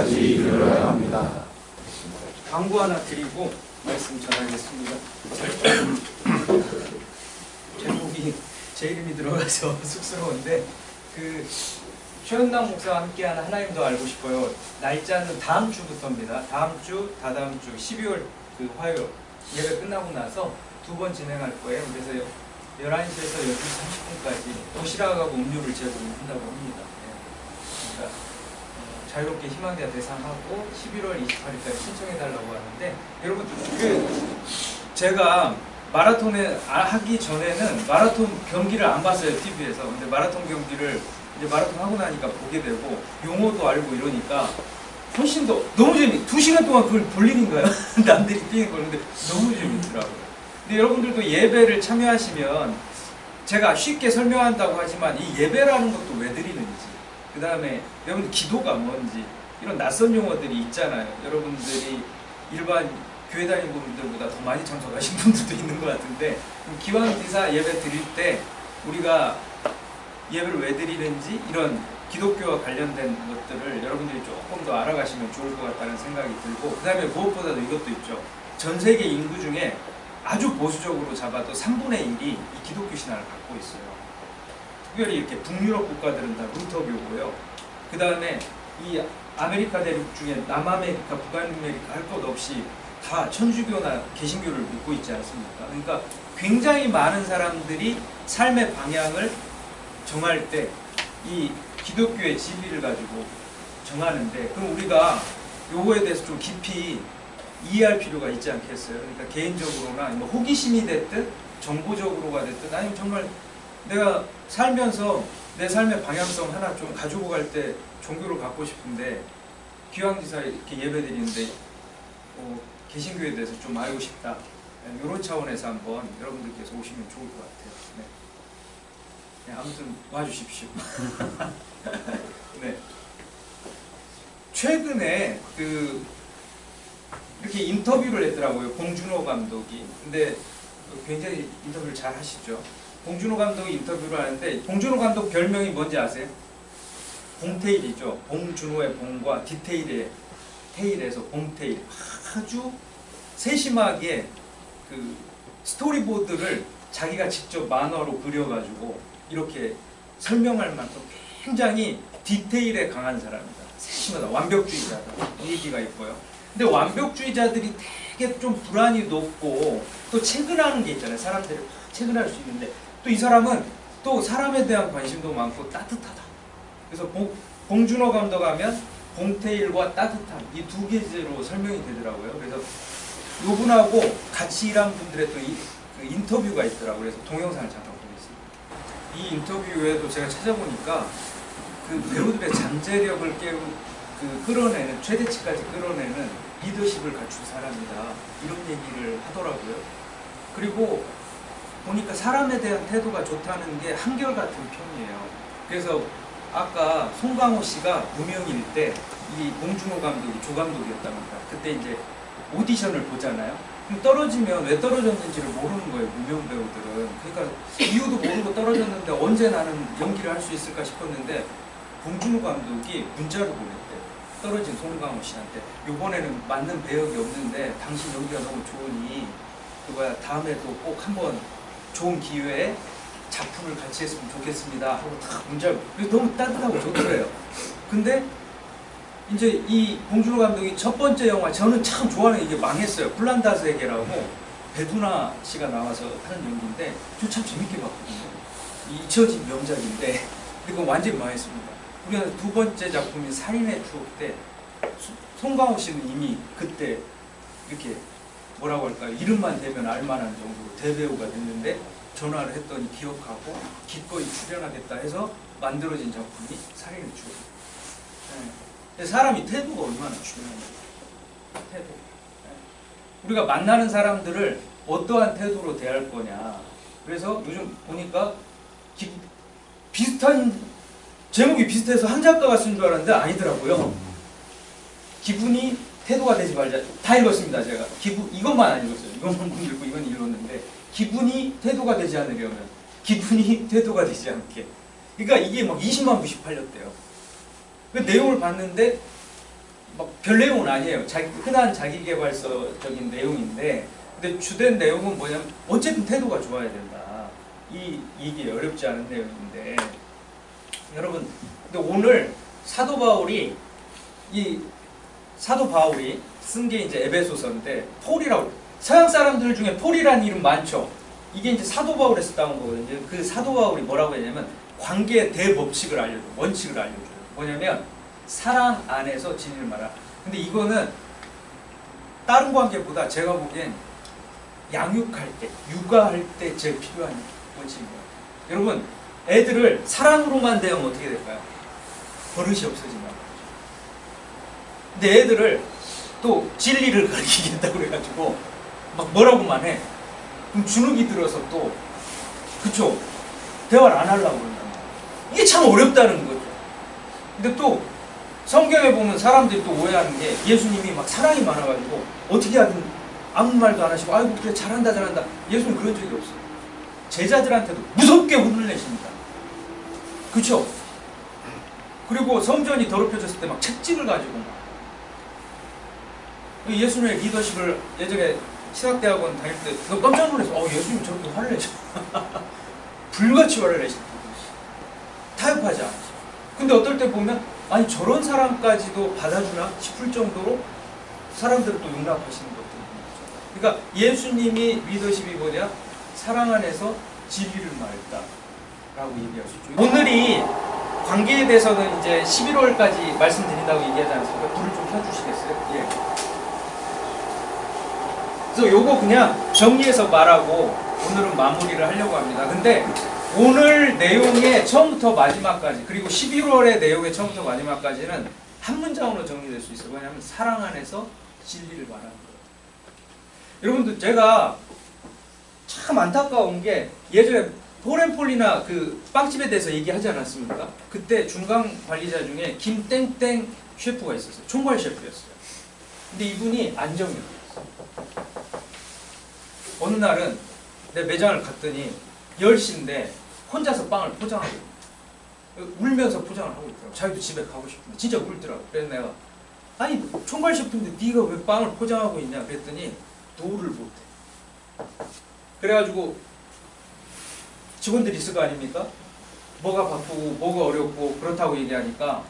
때까지 이르러야 합니다. 광고 하나 드리고 말씀 전하겠습니다. 제목이 제 이름이 들어가서 쑥스러운데 최은남 목사와 함께하는 하나님도 알고 싶어요. 날짜는 다음 주부터입니다. 다음 주, 다다음 주 12월 화요일 예배 끝나고 나서 2번 진행할 거예요. 그래서 11시에서 12시 30분까지 도시락하고 음료를 제공한다고 합니다. 그러니까 자유롭게 희망대학 대상하고 11월 28일까지 신청해달라고 하는데, 여러분 제가 마라톤에 하기 전에는 마라톤 경기를 안 봤어요, TV에서. 근데 마라톤 경기를 이제 마라톤 하고 나니까 보게 되고 용어도 알고 이러니까 훨씬 더 너무 2시간 동안 그걸 볼 일인가요? 남들이 뛰는 걸. 근데 너무 재밌더라고요. 근데 여러분들도 예배를 참여하시면 제가 쉽게 설명한다고 하지만 이 예배라는 것도 왜 드리는지, 그 다음에 여러분들 기도가 뭔지, 이런 낯선 용어들이 있잖아요. 여러분들이 일반 교회 다니는 분들보다 더 많이 참석하신 분들도 있는 것 같은데, 기왕기사 예배 드릴 때 우리가 예배를 왜 드리는지 이런 기독교와 관련된 것들을 여러분들이 조금 더 알아가시면 좋을 것 같다는 생각이 들고, 그 다음에 무엇보다도 이것도 있죠. 전 세계 인구 중에 아주 보수적으로 잡아도 3분의 1이 이 기독교 신앙을 갖고 있어요. 특별히 이렇게 북유럽 국가들은 다 루터교고요. 그 다음에 이 아메리카 대륙 중에 남아메리카, 북아메리카 할 것 없이 다 천주교나 개신교를 믿고 있지 않습니까? 그러니까 굉장히 많은 사람들이 삶의 방향을 정할 때 이 기독교의 진리를 가지고 정하는데, 그럼 우리가 요거에 대해서 좀 깊이 이해할 필요가 있지 않겠어요? 그러니까 개인적으로나 뭐 호기심이 됐든 정보적으로가 됐든, 아니면 정말 내가 살면서 내 삶의 방향성 하나 좀 가지고 갈 때 종교를 갖고 싶은데 기왕지사 이렇게 예배 드리는데 개신교에 대해서 좀 알고 싶다, 이런 차원에서 한번 여러분들께서 오시면 좋을 것 같아요. 네. 네, 아무튼 와주십시오. 네. 최근에 이렇게 인터뷰를 했더라고요, 봉준호 감독이. 근데 굉장히 인터뷰를 잘 하시죠. 봉준호 감독이 인터뷰를 하는데, 봉준호 감독 별명이 뭔지 아세요? 봉테일이죠. 봉준호의 봉과 디테일의 테일에서 봉테일. 아주 세심하게 스토리보드를 자기가 직접 만화로 그려가지고 이렇게 설명할 만큼 굉장히 디테일에 강한 사람이다. 세심하다. 완벽주의자다. 이 얘기가 있고요. 근데 완벽주의자들이 되게 좀 불안이 높고 또 체근하는 게 있잖아요. 사람들이 체근할 수 있는데, 또 이 사람은 또 사람에 대한 관심도 많고 따뜻하다. 그래서 봉준호 감독 하면 봉테일과 따뜻함, 이 두 개로 설명이 되더라고요. 그래서 요분하고 같이 일한 분들의 또 인터뷰가 있더라고요. 그래서 동영상을 잠깐 보겠습니다. 이 인터뷰 외에도 제가 찾아보니까 배우들의 잠재력을 끌어내는, 최대치까지 끌어내는 리더십을 갖춘 사람이다, 이런 얘기를 하더라고요. 그리고 보니까 사람에 대한 태도가 좋다는 게 한결같은 편이에요. 그래서 아까 송강호 씨가 무명일 때 이 봉준호 감독이 조감독이었답니다. 그때 이제 오디션을 보잖아요. 그럼 떨어지면 왜 떨어졌는지를 모르는 거예요, 무명 배우들은. 그러니까 이유도 모르고 떨어졌는데 언제 나는 연기를 할 수 있을까 싶었는데, 봉준호 감독이 문자를 보냈대요. 떨어진 송강호 씨한테. 요번에는 맞는 배역이 없는데 당신 연기가 너무 좋으니 다음에도 꼭 한번 좋은 기회에 작품을 같이 했으면 좋겠습니다 하고 딱 문자를. 너무 따뜻하고 좋더래요. 근데 이제 이 봉준호 감독이 첫 번째 영화, 저는 참 좋아하는, 이게 망했어요. 플란다스에게라고 배두나 씨가 나와서 하는 연기인데 저 참 재밌게 봤거든요. 잊혀진 명작인데 이건 완전히 망했습니다. 우리가 두 번째 작품인 살인의 추억 때 송강호 씨는 이미 그때 이렇게 뭐라고 할까요? 이름만 대면 알만한 정도로 대배우가 됐는데, 전화를 했더니 기억하고 기꺼이 출연하겠다 해서 만들어진 작품이 살인의 추억. 네. 사람이 태도가 얼마나 중요합니다. 태도. 네. 우리가 만나는 사람들을 어떠한 태도로 대할 거냐. 그래서 요즘 보니까 비슷한 제목이 비슷해서 한 작가가 쓴 줄 알았는데 아니더라고요. 기분이 태도가 되지 말자. 다 읽었습니다, 제가. 이것만 안 읽었어요. 이것만 못 읽고 이건 읽었는데, 기분이 태도가 되지 않으려면 기분이 태도가 되지 않게. 그러니까 이게 막 20만 부씩 팔렸대요. 그 내용을 봤는데 막 별 내용은 아니에요. 흔한 자기계발서적인 내용인데, 근데 주된 내용은 뭐냐면 어쨌든 태도가 좋아야 된다. 이게 어렵지 않은 내용인데, 여러분, 근데 오늘 사도 바울이 쓴 게 이제 에베소서인데, 폴이라고, 서양 사람들 중에 폴이라는 이름 많죠. 이게 이제 사도 바울에서 따온 거거든요. 그 사도 바울이 뭐라고 했냐면 관계의 대법칙을 알려줘, 원칙을 알려줘요. 뭐냐면 사랑 안에서 진리를 말하라. 근데 이거는 다른 관계보다 제가 보기엔 양육할 때, 육아할 때 제일 필요한 원칙입니다. 여러분, 애들을 사랑으로만 대하면 어떻게 될까요? 버릇이 없어진다. 근데 애들을 또 진리를 가르치겠다고 그래가지고 막 뭐라고만 해. 그럼 주눅이 들어서 또, 그쵸? 대화를 안 하려고 그런단 말이에요. 이게 참 어렵다는 거죠. 근데 또 성경에 보면 사람들이 또 오해하는 게, 예수님이 막 사랑이 많아가지고 어떻게 하든 아무 말도 안 하시고, 아이고 그래 잘한다 예수는 그런 적이 없어요. 제자들한테도 무섭게 혼을 내십니다. 그쵸? 그리고 성전이 더럽혀졌을 때 막 채찍을 가지고 막, 예수님의 리더십을 예전에 신학대학원 다닐 때 깜짝 놀라서 예수님 저렇게 화를 내셔. 불같이 화를 내시는 거지. 타협하지 않으셔. 근데 어떨 때 보면 아니 저런 사람까지도 받아주나 싶을 정도로 사람들을 또 용납하시는 것들이 있죠. 그러니까 예수님이 리더십이 뭐냐? 사랑 안에서 진리를 말했다라고 얘기할 수 있죠. 오늘이 관계에 대해서는 이제 11월까지 말씀드린다고 얘기하지 않습니까? 불을 좀 켜주시겠어요? 예. 그래서 요거 그냥 정리해서 말하고 오늘은 마무리를 하려고 합니다. 근데 오늘 내용의 처음부터 마지막까지, 그리고 11월의 내용의 처음부터 마지막까지는 한 문장으로 정리될 수 있어요. 왜냐하면 사랑 안에서 진리를 말하는 거예요. 여러분들, 제가 참 안타까운 게 예전에 포렌폴리나 그 빵집에 대해서 얘기하지 않았습니까? 그때 중간 관리자 중에 김땡땡 셰프가 있었어요. 총괄 셰프였어요. 근데 이분이 안정이었어요. 어느 날은 내 매장을 갔더니 10시인데 혼자서 빵을 포장하고 울면서 포장을 하고 있더라고. 자기도 집에 가고 싶은데 진짜 울더라고. 그래서 내가 아니 총괄 셰프인데 네가 왜 빵을 포장하고 있냐 그랬더니 노를 못해. 그래가지고 직원들이 있을 거 아닙니까? 뭐가 바쁘고 뭐가 어렵고 그렇다고 얘기하니까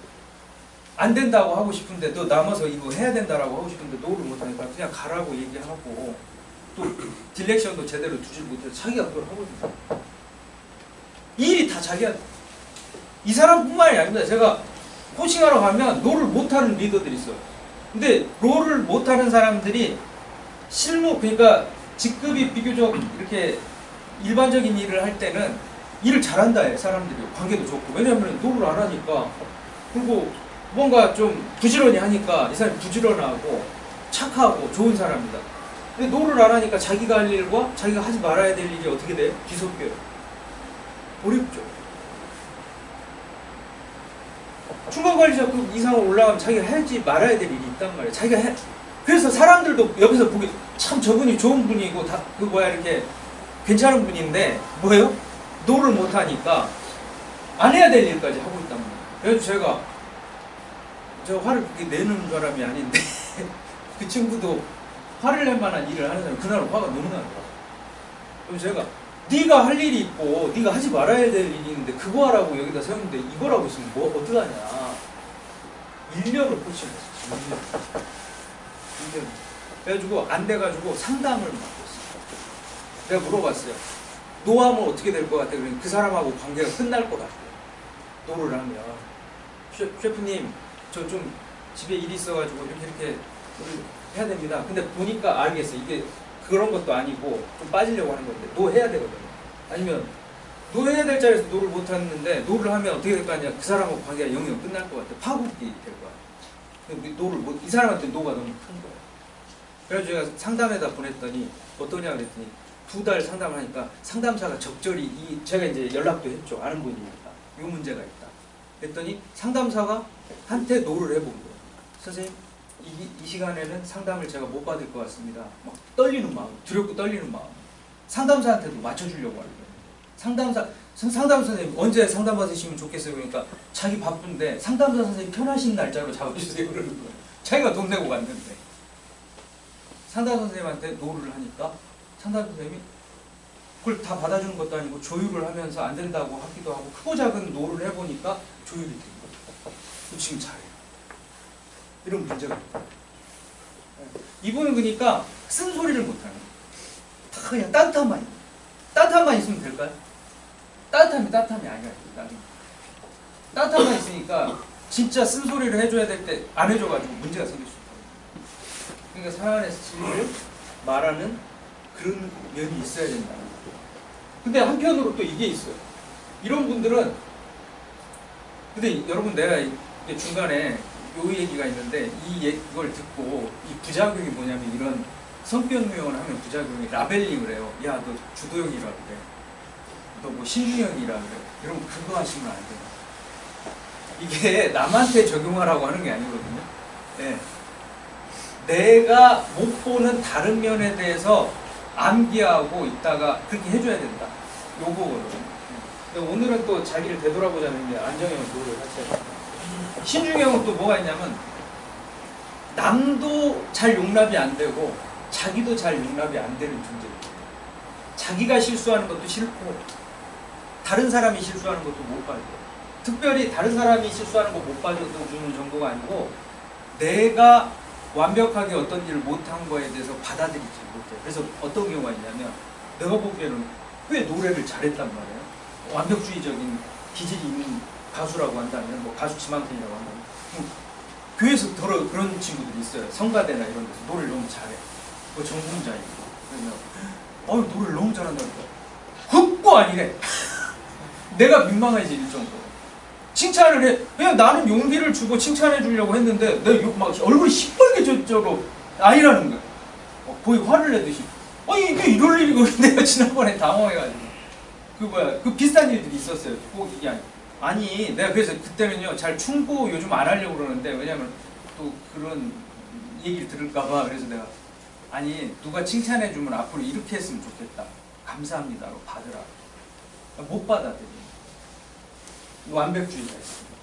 안 된다고 하고 싶은데 너 남아서 이거 해야 된다라고 하고 싶은데 노를 못하니까 그냥 가라고 얘기하고 또 딜렉션도 제대로 두질 못해서 자기가 그걸 하고 있는 거예요. 이 일이 다 자기가, 이 사람뿐만이 아닙니다. 제가 코칭하러 가면 롤을 못하는 리더들이 있어요. 근데 롤을 못하는 사람들이 실무, 그러니까 직급이 비교적 이렇게 일반적인 일을 할 때는 일을 잘한다 해, 사람들이. 관계도 좋고. 왜냐하면 롤을 안 하니까. 그리고 뭔가 좀 부지런히 하니까 이 사람이 부지런하고 착하고 좋은 사람이다. 근데 롤을 안 하니까 자기가 할 일과 자기가 하지 말아야 될 일이 어떻게 돼요? 뒤섞여요. 어렵죠. 중간관리자 그 이상으로 올라가면 자기가 해야지 말아야 될 일이 있단 말이에요. 자기가 해. 그래서 사람들도 옆에서 보기 참 저분이 좋은 분이고 다 그 뭐야 이렇게 괜찮은 분인데 뭐예요? 롤을 못 하니까 안 해야 될 일까지 하고 있단 말이에요. 그래서 제가 저 화를 그렇게 내는 사람이 아닌데 그 친구도 화를 낼 만한 일을 하는 사람이 그날 화가 너무 나는 거야. 그럼 제가 네가 할 일이 있고 네가 하지 말아야 될 일이 있는데 그거 하라고 여기다 세웠는데 이거라고 있으면 뭐 어떡하냐. 1년을 꽂히면서 1년. 그래가지고 안 돼가지고 상담을 맡고 있어요. 내가 물어봤어요. 노하면 어떻게 될 것 같아? 그러니 그 사람하고 관계가 끝날 것 같아요. 노를 하면. 셰프님 저 좀 집에 일이 있어가지고 이렇게 해야 됩니다. 근데 보니까 알겠어요. 이게 그런 것도 아니고 좀 빠지려고 하는 건데 노 해야 되거든요. 아니면 노 해야 될 자리에서 노를 못 하는데 노를 하면 어떻게 될 거 아니야. 그 사람하고 관계가 영영 끝날 것 같아. 파국이 될 거야. 노를 못, 이 사람한테 노가 너무 큰 거야. 그래서 제가 상담에다 보냈더니 어떠냐 그랬더니 2달 상담을 하니까 상담사가 적절히 제가 이제 연락도 했죠. 아는 분이니까 이 문제가 있다. 그랬더니 상담사가 한테 노를 해본 거예요. 선생님 이 시간에는 상담을 제가 못 받을 것 같습니다. 막 떨리는 마음, 두렵고 떨리는 마음. 상담사한테도 맞춰주려고 하는 거예요. 상담 선생님 언제 상담 받으시면 좋겠어요. 그러니까 자기 바쁜데 상담사 선생님 편하신 날짜로 잡아주세요. 그러는 거예요. 자기가 돈 내고 갔는데 상담 선생님한테 노를 하니까 상담 선생님이 그걸 다 받아주는 것도 아니고 조율을 하면서 안 된다고 하기도 하고 크고 작은 노를 해보니까 조율이 된 거예요. 지금 잘해요. 이런 문제가 있다. 이분은 그러니까 쓴소리를 못하는 거예요. 다 그냥 따뜻함만 있으면 될까요? 따뜻함이 아니야. 따뜻함만 있으니까 진짜 쓴소리를 해줘야 될 때 안 해줘가지고 문제가 생길 수 있어요. 그러니까 사람 안에서 진리를 말하는 그런 면이 있어야 된다. 근데 한편으로 또 이게 있어요. 이런 분들은 근데 여러분 내가 이게 중간에 요 얘기가 있는데 이걸 듣고 이 부작용이 뭐냐면 이런 성변무용을 하면 부작용이 라벨링을 해요. 야 너 주도형이라 그래. 너 뭐 신유형이라 그래. 여러분 그거 하시면 안 돼요. 이게 남한테 적용하라고 하는 게 아니거든요. 네. 내가 못 보는 다른 면에 대해서 암기하고 있다가 그렇게 해줘야 된다. 요거거든요. 근데 오늘은 또 자기를 되돌아보자는 게 안정형을 노를 하셔야 신중형은 또 뭐가 있냐면 남도 잘 용납이 안 되고 자기도 잘 용납이 안 되는 존재입니다. 자기가 실수하는 것도 싫고 다른 사람이 실수하는 것도 못 봐줘요. 특별히 다른 사람이 실수하는 거 못 봐주는 정도가 아니고 내가 완벽하게 어떤 일을 못한 거에 대해서 받아들이지 못해요. 그래서 어떤 경우가 있냐면 내가 보기에는 왜 노래를 잘했단 말이에요. 완벽주의적인 기질이 있는 가수라고 한다면 뭐 가수 지망생이라고 한다면 교회에서 그런 친구들이 있어요. 성가대나 이런 데서 노래를 너무 잘해. 뭐 전공자이고 그러면 노래를 너무 잘한다니까 흑고 아니래. 내가 민망해지 일정도로 칭찬을 해. 그냥 나는 용기를 주고 칭찬해 주려고 했는데 내가 막 얼굴이 시뻘게 저쪽으로 아니라는 거야. 거의 화를 내듯이 이게 이럴 일이고 내가 지난번에 당황해가지고 그 비슷한 일들이 있었어요. 꼭 이게 아니 내가 그래서 그때는요 잘 충고 요즘 안 하려고 그러는데 왜냐면 또 그런 얘기를 들을까봐 그래서 내가 아니 누가 칭찬해 주면 앞으로 이렇게 했으면 좋겠다. 감사합니다로 받으라. 못 받아들여. 완벽주의가 있습니다.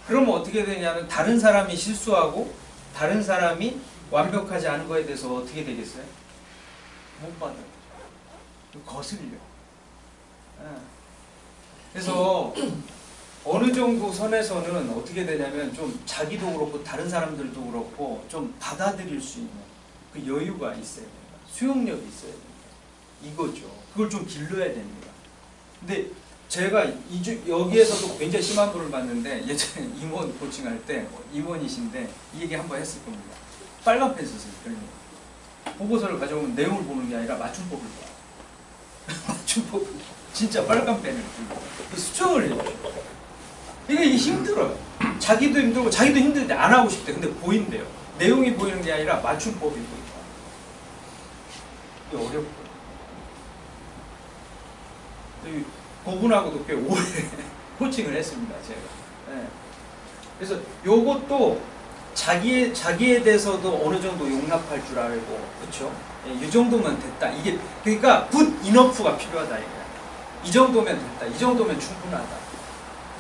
그러면 어떻게 되냐면 다른 사람이 실수하고 다른 사람이 완벽하지 않은 거에 대해서 어떻게 되겠어요? 못 받아요. 거슬려. 그래서 어느 정도 선에서는 어떻게 되냐면 좀 자기도 그렇고 다른 사람들도 그렇고 좀 받아들일 수 있는 그 여유가 있어야 됩니다. 수용력이 있어야 됩니다. 이거죠. 그걸 좀 길러야 됩니다. 근데 제가 여기에서도 굉장히 심한 분을 봤는데 예전에 임원 코칭할 때 임원이신데 이 얘기 한번 했을 겁니다. 빨간 펜 쓰세요. 보고서를 가져오면 내용을 보는 게 아니라 맞춤법을 봐요. 맞춤법을 진짜 빨간 펜을 들고 수정을 해요. 이게 힘들어요. 자기도 힘들고 자기도 힘들 때 안 하고 싶대. 근데 보인대요. 내용이 보이는 게 아니라 맞춤법이 보인다. 이게 어렵고 그분하고도 꽤 오래 코칭을 했습니다. 제가. 네. 그래서 요것도 자기에 대해서도 어느 정도 용납할 줄 알고, 그렇죠? 이 정도면 됐다. 이게 그러니까 굿 이너프가 필요하다 이거야. 이 정도면 됐다. 이 정도면 충분하다.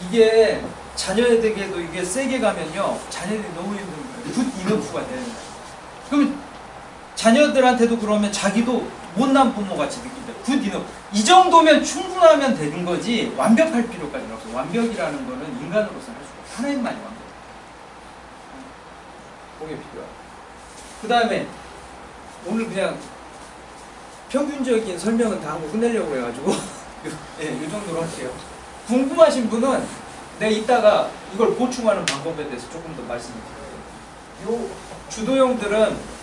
이게 자녀에게도 이게 세게 가면요, 자녀들이 너무 힘든 거예요. 굿 이너프가 되는 거예요. 그럼 자녀들한테도 그러면 자기도 못난 부모 같이 느낀다. 굿 이너프. 이 정도면 충분하면 되는 거지 완벽할 필요까지는 없어. 완벽이라는 거는 인간으로서는 할 수가 없어. 하나님만이 완벽해. 그게 필요하다. 그 다음에 오늘 그냥 평균적인 설명은 다 하고 끝내려고 해가지고 이 정도로 할게요. 궁금하신 분은 내가 이따가 이걸 보충하는 방법에 대해서 조금 더 말씀드릴게요. 요 주도형들은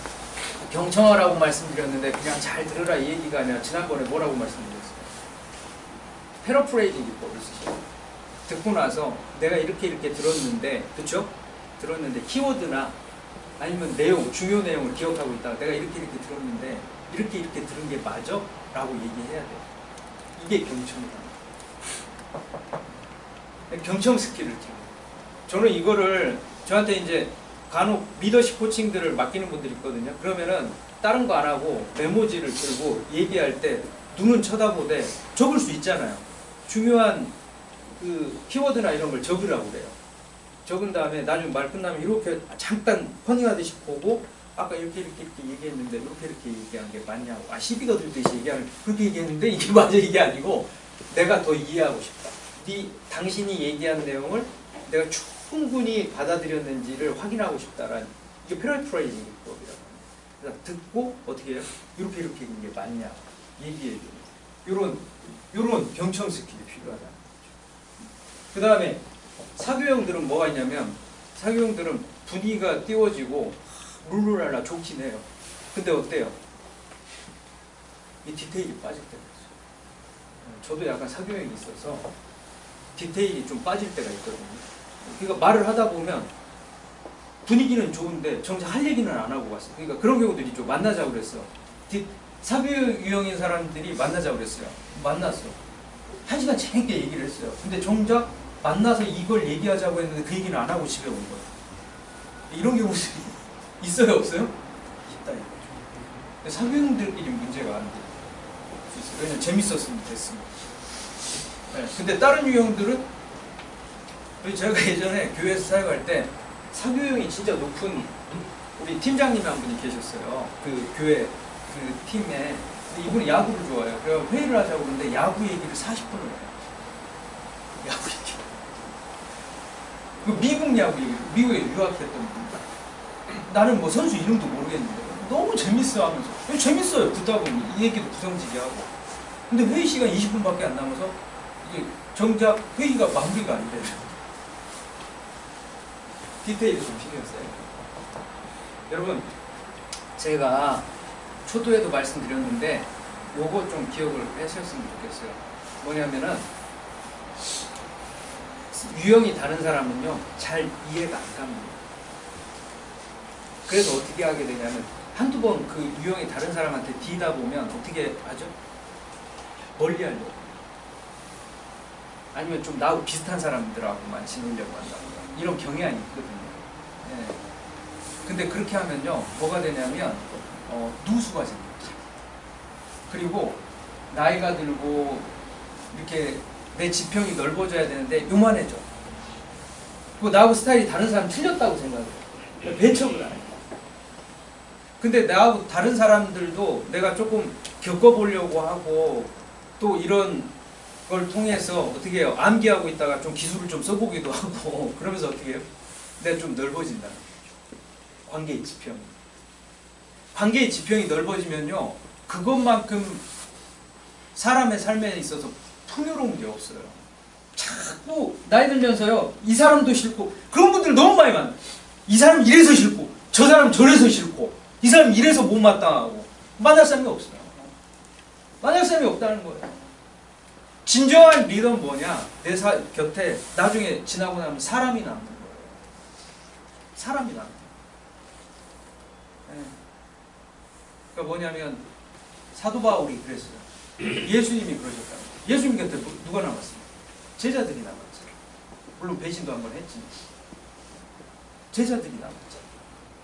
경청하라고 말씀드렸는데 그냥 잘 들으라 이 얘기가 아니라 지난번에 뭐라고 말씀드렸어요? 패러프레이징 기법을 쓰시고 듣고 나서 내가 이렇게 들었는데, 그쵸? 들었는데 키워드나 아니면 내용, 중요 내용을 기억하고 있다가 내가 이렇게 들었는데 이렇게 들은 게 맞아? 라고 얘기해야 돼요. 이게 경청이다. 경청 스킬을 키워요. 저는 이거를 저한테 이제 간혹 리더십 코칭들을 맡기는 분들이 있거든요. 그러면은 다른 거 안 하고 메모지를 들고 얘기할 때 눈은 쳐다보되 적을 수 있잖아요. 중요한 그 키워드나 이런 걸 적으라고 그래요. 적은 다음에 나중에 말 끝나면 이렇게 잠깐 퍼닝하듯이 보고 아까 이렇게 얘기했는데 이렇게 얘기한 게 맞냐고 시비가 들듯이 얘기하는 그렇게 얘기했는데 이게 맞아 이게 아니고 내가 더 이해하고 싶다. 당신이 얘기한 내용을 내가 충분히 받아들였는지를 확인하고 싶다라는 이게 패러프레이징 기법이라고 합니다. 그래서 듣고 어떻게 해요? 이렇게 읽는 게 맞냐 얘기해 줘. 요런 경청 스킬이 필요하다. 그 다음에 사교형들은 뭐가 있냐면 사교형들은 분위기가 띄워지고 룰루랄라 좋긴 해요. 근데 어때요? 이 디테일이 빠질 때가 있어요. 저도 약간 사교형이 있어서 디테일이 좀 빠질 때가 있거든요. 그러니까 말을 하다 보면 분위기는 좋은데 정작 할 얘기는 안 하고 갔어요. 그러니까 그런 경우들이 있죠. 만나자고 그랬어. 사교 유형인 사람들이 만나자고 그랬어요. 만났어. 1시간 재밌게 얘기를 했어요. 근데 정작 만나서 이걸 얘기하자고 했는데 그 얘기는 안 하고 집에 온 거예요. 이런 경우들이 있어요, 없어요? 있다 이거죠. 사교형들끼리 문제가 안 돼요. 왜냐면 재밌었으면 됐습니다. 네, 근데 다른 유형들은 제가 예전에 교회에서 사역할 때 사교형이 진짜 높은 우리 팀장님이 한 분이 계셨어요. 그 교회 그 팀에. 근데 이분이 야구를 좋아해요. 그래서 회의를 하자고 그러는데 야구 얘기를 40분을 해요. 야구 얘기. 그 미국 야구 얘기, 미국에 유학했던 분. 나는 뭐 선수 이름도 모르겠는데 너무 재밌어 하면서 재밌어요. 듣다 보니 이 얘기도 구성지게 하고. 근데 회의 시간 20분밖에 안 남아서 이게 정작 회의가 마무리가 안 돼요. 디테일이 좀 신경 써요. 여러분 제가 초도에도 말씀드렸는데 요거 좀 기억을 하셨으면 좋겠어요. 뭐냐면은 유형이 다른 사람은요 잘 이해가 안 갑니다. 그래서 어떻게 하게 되냐면 한두 번 그 유형이 다른 사람한테 뒤다 보면 어떻게 하죠? 멀리 하려고. 아니면 좀 나하고 비슷한 사람들하고만 지내려고 한다든가 이런 경향이 있거든요. 네. 근데 그렇게 하면요 뭐가 되냐면 누수가 생겨요. 그리고 나이가 들고 이렇게 내 지평이 넓어져야 되는데 요만해져. 그리고 나하고 스타일이 다른 사람 틀렸다고 생각해요. 배척을 안 해요. 근데 나하고 다른 사람들도 내가 조금 겪어보려고 하고 또 이런 걸 통해서 어떻게 해요? 암기하고 있다가 좀 기술을 좀 써보기도 하고 그러면서 어떻게 해요? 내가 좀 넓어진다는 거죠. 관계의 지평이. 관계의 지평이 넓어지면요 그것만큼 사람의 삶에 있어서 풍요로운 게 없어요. 자꾸 나이 들면서요 이 사람도 싫고 그런 분들 너무 많이 만나요. 이 사람 이래서 싫고 저 사람 저래서 싫고 이 사람 이래서 못마땅하고 만날 사람이 없어요. 만날 사람이 없다는 거예요. 진정한 리더는 뭐냐? 내 곁에 나중에 지나고 나면 사람이 남는 거예요. 사람이 남는 거예요. 네. 그러니까 뭐냐면 사도 바울이 그랬어요. 예수님이 그러셨다고. 예수님 곁에 누가 남았어요? 제자들이 남았죠. 물론 배신도 한번 했지만 제자들이 남았죠.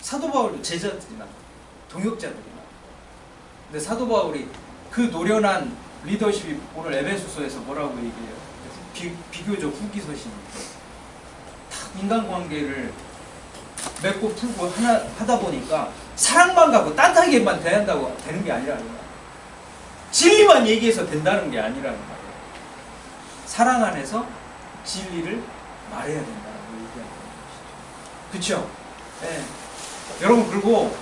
사도 바울도 제자들이 남았죠. 동역자들이 남았죠. 근데 사도 바울이 그 노련한 리더십이 오늘 에베소서에서 뭐라고 얘기해요? 비교적 후기 서신인데 다 인간관계를 맺고 풀고 하다 보니까 사랑만 갖고 따뜻하게만 대한다고 되는 게 아니라는 거야. 진리만 얘기해서 된다는 게 아니라는 거야. 사랑 안에서 진리를 말해야 된다고 얘기하는 것이죠. 그렇죠? 네. 여러분 그리고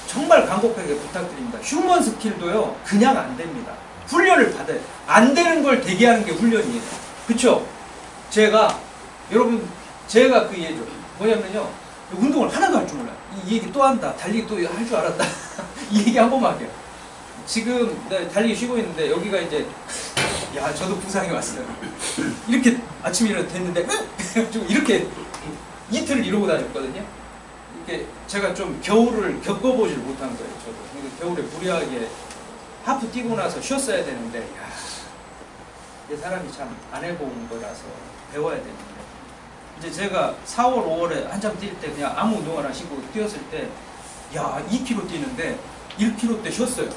정말 간곡하게 부탁드립니다. 휴먼 스킬도요 그냥 안 됩니다. 훈련을 받아요. 안 되는 걸 되게 하는 게 훈련이에요. 그쵸? 여러분, 제가 그 예죠. 뭐냐면요. 운동을 하나도 할 줄 몰라요. 이 얘기 또 한다. 달리기 또 할 줄 알았다. 이 얘기 한 번만 할게요. 지금 달리기 쉬고 있는데 여기가 이제 야 저도 부상이 왔어요. 이렇게 아침에 됐는데 이렇게 이틀을 이러고 다녔거든요. 이렇게 제가 좀 겨울을 겪어보질 못한 거예요. 저도. 그러니까 겨울에 무리하게 하프 뛰고 나서 쉬었어야 되는데 야, 이 사람이 참 안 해본 거라서 배워야 되는데 이제 제가 4월, 5월에 한참 뛸 때 그냥 아무 운동을 안 신고 뛰었을 때 야 2km 뛰는데 1km 때 쉬었어요.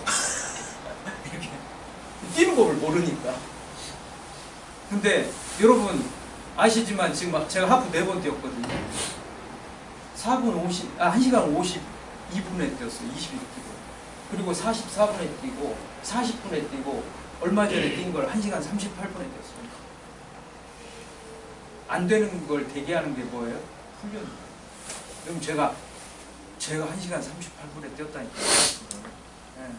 이렇게 뛰는 법을 모르니까. 근데 여러분 아시지만 지금 제가 하프 4번 뛰었거든요. 1시간 52분에 뛰었어요. 21 뛰고. 그리고 44분에 뛰고 40분에 뛰고 얼마 전에 뛴 걸 1시간 38분에 뛰었어요. 안 되는 걸 대기하는 게 뭐예요? 훈련입니다. 그럼 제가 1시간 38분에 뛰었다니까요. 네.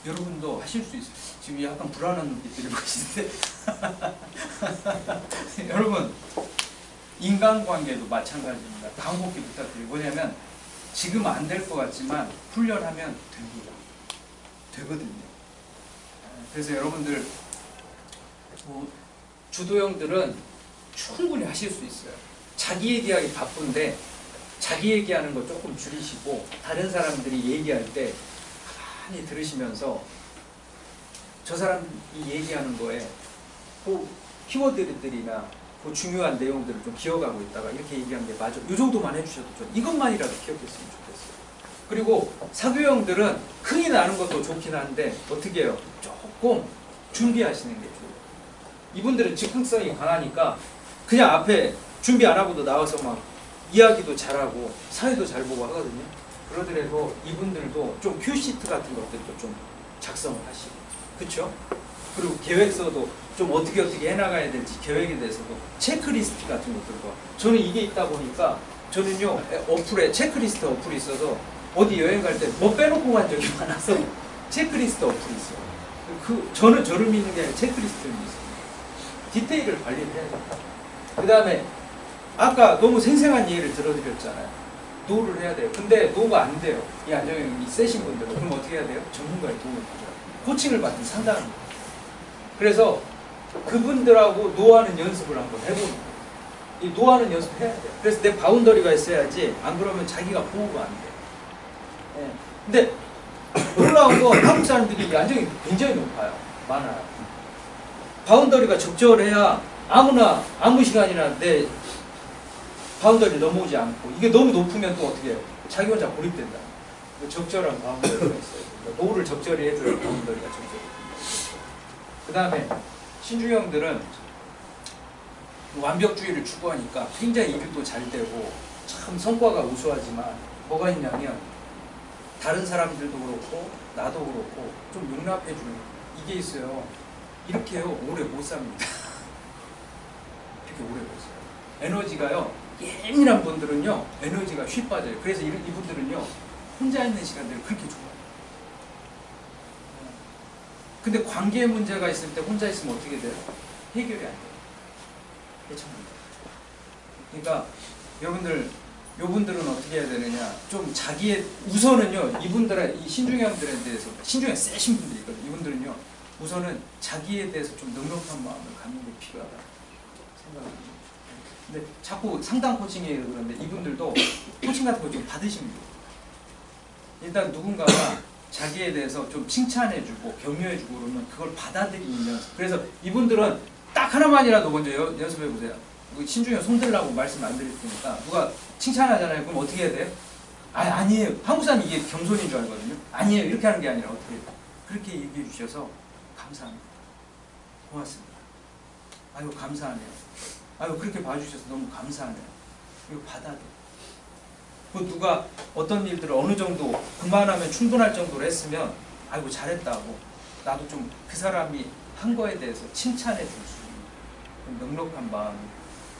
여러분도 하실 수 있어요. 지금 약간 불안한 눈빛 들고 계신데 여러분 인간관계도 마찬가지입니다. 강복기 부탁드리고 뭐냐면 지금 안 될 것 같지만 훈련하면 됩니다. 되거든요. 그래서 여러분들 주도형들은 충분히 하실 수 있어요. 자기 얘기하기 바쁜데 자기 얘기하는 거 조금 줄이시고 다른 사람들이 얘기할 때 가만히 들으시면서 저 사람이 얘기하는 거에 그 키워드들이나 그 중요한 내용들을 좀 기억하고 있다가 이렇게 얘기한 게 맞아. 이 정도만 해주셔도 좀 이것만이라도 기억했으면 좋겠어요. 그리고 사교형들은 흥이 나는 것도 좋긴 한데 어떻게 해요? 조금 준비하시는 게 좋아요. 이분들은 즉흥성이 강하니까 그냥 앞에 준비 안 하고도 나와서 막 이야기도 잘하고 사회도 잘 보고 하거든요. 그러더라도 이분들도 좀 큐시트 같은 것들도 좀 작성을 하시고 그렇죠? 그리고 계획서도 좀 어떻게 해나가야 될지 계획에 대해서도 체크리스트 같은 것들과 저는 이게 있다 보니까 저는요 어플에 체크리스트 어플이 있어서 어디 여행 갈 때 뭐 빼놓고 간 적이 많아서 체크리스트 어플이 있어요. 저는 저를 믿는 게 아니라 체크리스트를 믿습니다. 디테일을 관리를 해야 됩니다. 그 다음에 아까 너무 생생한 예를 들어드렸잖아요. 노를 해야 돼요. 근데 노가 안 돼요. 이 안정형이 세신 분들은. 그럼 어떻게 해야 돼요? 전문가의 도움을 받아요. 코칭을 받은 상담입니다. 그래서 그분들하고 노하는 연습을 한번 해보는 거예요. 이 노하는 연습 해야 돼요. 그래서 내 바운더리가 있어야지 안 그러면 자기가 보호가 안 돼요. 네. 근데 놀라운 건 한국 사람들이 안정이 굉장히 높아요. 많아요. 바운더리가 적절해야 아무나 아무 시간이나 내 바운더리 넘어오지 않고 이게 너무 높으면 또 어떻게 해요? 자기 혼자 고립된다. 적절한 바운더리가 있어요. 그러니까 노를 적절히 해줘야 바운더리가 적절히. 그 다음에 신중형들은 완벽주의를 추구하니까 굉장히 일도 잘 되고 참 성과가 우수하지만 뭐가 있냐면 다른 사람들도 그렇고 나도 그렇고 좀 용납해주는 이게 있어요. 이렇게요 오래 못 삽니다. 이렇게 오래 못 써요. 에너지가요 예민한 분들은요 에너지가 쉽 빠져요. 그래서 이분들은요 혼자 있는 시간들이 그렇게 좋아요. 근데 관계에 문제가 있을 때 혼자 있으면 어떻게 돼요? 해결이 안 돼요. 해쳐납니다. 그러니까 요분들은 어떻게 해야 되느냐? 좀 자기의 우선은요 이 신중형들에 대해서 신중형 세신 분들이 있거든요. 이분들은요 우선은 자기에 대해서 좀 넉넉한 마음을 갖는 게 필요하다 생각합니다. 근데 자꾸 상담 코칭이에요 그런데 이분들도 코칭 같은 거 좀 받으십니다. 일단 누군가가 자기에 대해서 좀 칭찬해주고 격려해주고 그러면 그걸 받아들이는 연습. 그래서 이분들은 딱 하나만이라도 먼저 연습해보세요. 신중형 손들라고 말씀 안 드릴 테니까 누가 칭찬하잖아요. 그럼 어떻게 해야 돼요? 아니에요. 한국 사람이 이게 겸손인 줄 알거든요. 아니에요. 이렇게 하는 게 아니라 어떻게 해요? 그렇게 얘기해 주셔서 감사합니다. 고맙습니다. 아유 감사하네요. 아유 그렇게 봐주셔서 너무 감사하네요. 이거 받아들여요. 그 누가 어떤 일들을 어느 정도 그만하면 충분할 정도로 했으면 아이고 잘했다고 나도 좀 그 사람이 한 거에 대해서 칭찬해 줄 수 있는 넉넉한 마음이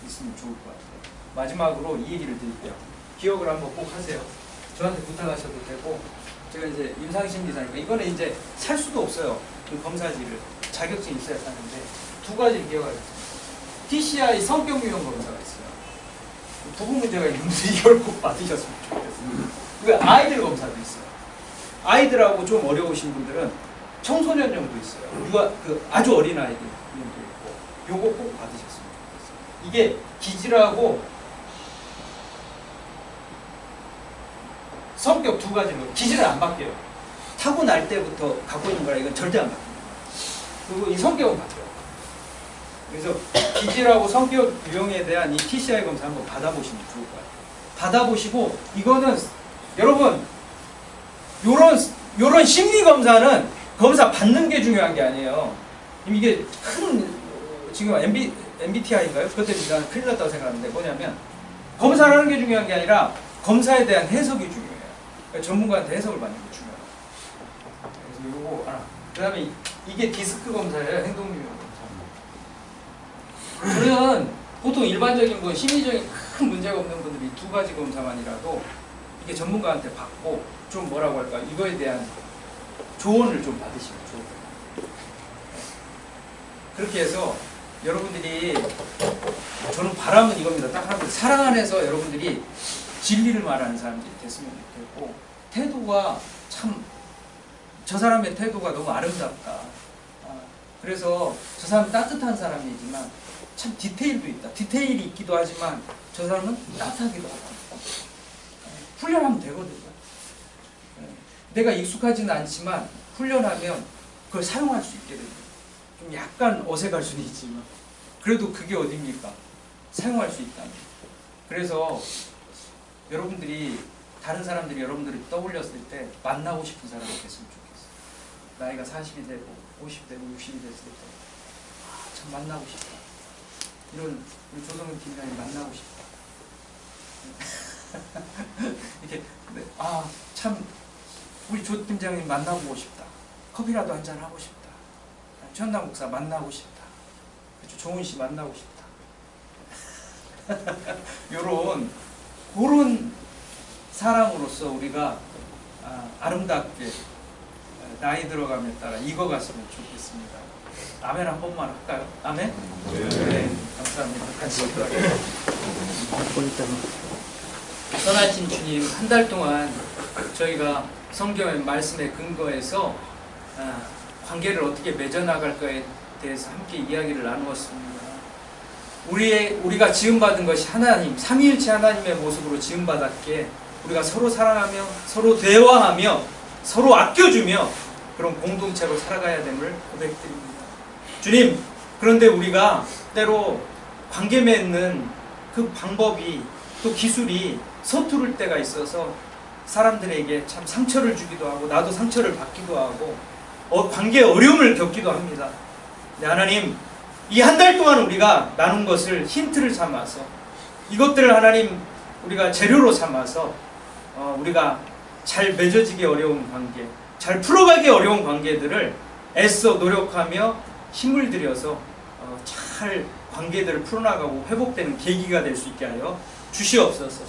있으면 좋을 것 같아요. 마지막으로 이 얘기를 드릴게요. 기억을 한번 꼭 하세요. 저한테 부탁하셔도 되고 제가 이제 임상심 기사니까 이거는 이제 살 수도 없어요. 그 검사지를 자격증이 있어야 사는데 두 가지를 기억하세요. TCI 성격 유형 검사가 있어요. 부분 문제가 있는데 이걸 꼭 받으셨으면 좋겠습니다. 그 아이들 검사도 있어요. 아이들하고 좀 어려우신 분들은 청소년용도 있어요. 아주 어린 아이들용도 있고 요거 꼭 받으셨으면 좋겠어요. 이게 기질하고 성격 두 가지로 기질은 안 바뀌어요. 타고날 때부터 갖고 있는 거라 이건 절대 안 바뀝니다. 그리고 이 성격은 바뀌어요. 그래서 기질하고 성격 유형에 대한 이 TCI 검사 한번 받아보시면 좋을 것 같아요. 받아보시고 이거는 여러분 요런 심리 검사는 검사 받는 게 중요한 게 아니에요. 이게 큰 지금 MBTI인가요? 그것 때문에 난 큰일 났다고 생각하는데 뭐냐면 검사를 하는 게 중요한 게 아니라 검사에 대한 해석이 중요해요. 그러니까 전문가한테 해석을 받는 게 중요해요. 그래서 요거 하나. 그 다음에 이게 디스크 검사예요. 행동유형 검사. 저는 보통 일반적인 뭐 심리적인 큰 문제가 없는 분들이 2가지 검사만이라도 이게 전문가한테 받고 좀 뭐라고 할까 이거에 대한 조언을 좀 받으시면 좋을 거예요. 그렇게 해서 여러분들이 저는 바람은 이겁니다. 딱 하나 사랑 안에서 여러분들이 진리를 말하는 사람들이 됐으면 좋겠고 태도가 참 저 사람의 태도가 너무 아름답다. 그래서 저 사람은 따뜻한 사람이지만 참 디테일도 있다. 디테일이 있기도 하지만 저 사람은 따뜻하기도 하다. 훈련하면 되거든요. 내가 익숙하지는 않지만 훈련하면 그걸 사용할 수 있게 됩니다. 좀 약간 어색할 수는 있지만 그래도 그게 어딥니까? 사용할 수 있다는. 그래서 여러분들이 다른 사람들이 여러분들이 떠올렸을 때 만나고 싶은 사람이 됐으면 좋겠어요. 나이가 40이 되고 50이 되고 60이 됐을 때 참 만나고 싶다. 이런 우리 조성은 팀장님 만나고 싶다. 이렇게 참 우리 조 팀장님 만나고 싶다. 커피라도 한잔 하고 싶다. 최현남 목사 만나고 싶다. 종훈 씨 만나고 싶다. 그런 사람으로서 우리가 아름답게 나이 들어감에 따라 익어갔으면 좋겠습니다. 아멘 한 번만 할까요? 아멘? 네. 감사합니다. 같이 기도하겠습니다. 선하신 주님, 한 달 동안 저희가 성경의 말씀에 근거해서 관계를 어떻게 맺어나갈까에 대해서 함께 이야기를 나누었습니다. 우리가 지음받은 것이 하나님, 삼위일체 하나님의 모습으로 지음받았기에 우리가 서로 사랑하며 서로 대화하며 서로 아껴주며 그런 공동체로 살아가야 됨을 고백드립니다. 주님, 그런데 우리가 때로 관계 맺는 그 방법이 또 기술이 서투를 때가 있어서 사람들에게 참 상처를 주기도 하고 나도 상처를 받기도 하고 관계에 어려움을 겪기도 합니다. 네, 하나님, 이 한 달 동안 우리가 나눈 것을 힌트를 삼아서 이것들을 하나님 우리가 재료로 삼아서 우리가 잘 맺어지기 어려운 관계, 잘 풀어가기 어려운 관계들을 애써 노력하며 힘을 들여서 잘 관계들을 풀어나가고 회복되는 계기가 될 수 있게 하여 주시옵소서.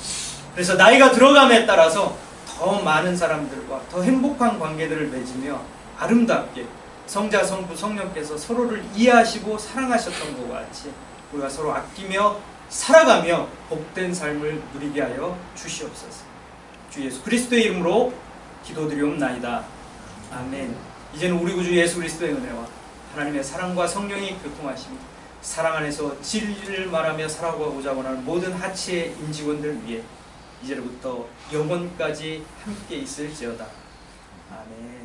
그래서 나이가 들어감에 따라서 더 많은 사람들과 더 행복한 관계들을 맺으며 아름답게 성자, 성부, 성령께서 서로를 이해하시고 사랑하셨던 것 같이 우리가 서로 아끼며 살아가며 복된 삶을 누리게 하여 주시옵소서. 주 예수 그리스도의 이름으로 기도드리옵나이다. 아멘. 이제는 우리 구주 예수 그리스도의 은혜와 하나님의 사랑과 성령이 교통하심이 사랑 안에서 진리를 말하며 살아가고자 원하는 모든 하치의 임직원들 위해 이제부터 영원까지 함께 있을지어다. 아멘.